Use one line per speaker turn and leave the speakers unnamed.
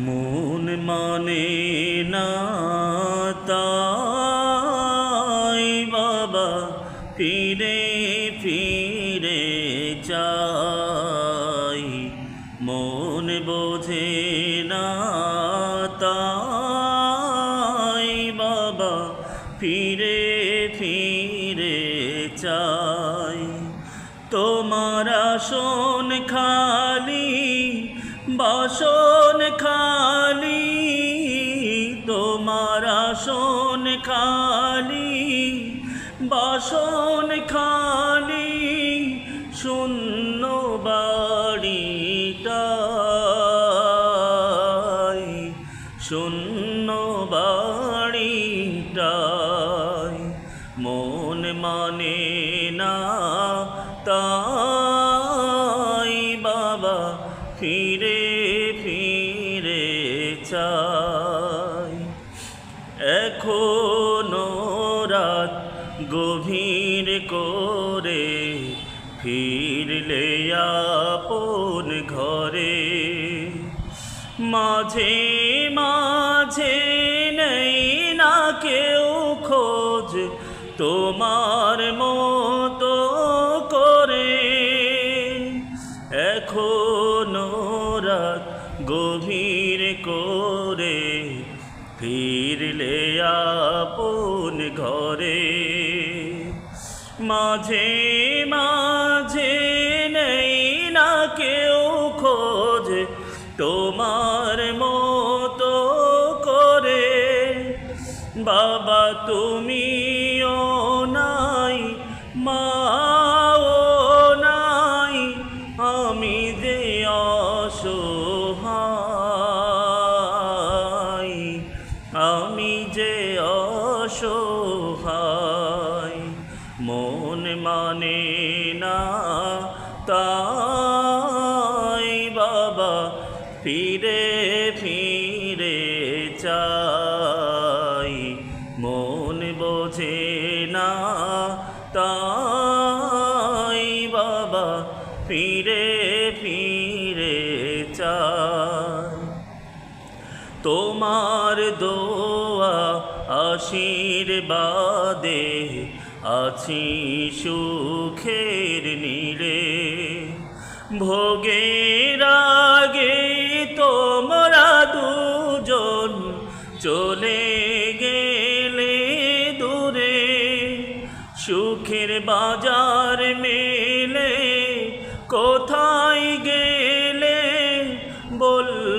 মন মানে না তাই বাবা ফিরে ফিরে চাই। মন বোঝে না তাই বাবা ফিরে ফিরে চাই। তোমার আসন খালি বাসন খালি, তোমার আসন খালি বাসন খালি, শূন্য বাড়িটাই, শূন্য বাড়িটাই। মন মানে না তাই বাবা ফিরে ফিরে চাই। এখনো রাত গভীর করে ফিরলে আপন ঘরে, মাঝে মাঝে নেই না কেউ খোঁজ তোমার মতো করে। এখনো রাত গভীর করে ফিরলে আপন ঘরে, মাঝে মাঝে নেই না কেউ খোঁজ তোমার মতো করে। বাবা তুমিও নাই, মাও নাই, আমি যে অসহায়, আমি যে অসহায়। মন মানে না তাই বাবা ফিরে ফিরে চাই। মন বোঝে না তাই বাবা ফিরে ফিরে চাই। তোমার দোয়া আশীর্বাদে আছি সুখের নীড়ে, ভোগের আগে তোমরা দুজন চলে গেলে দূরে, সুখের বাজার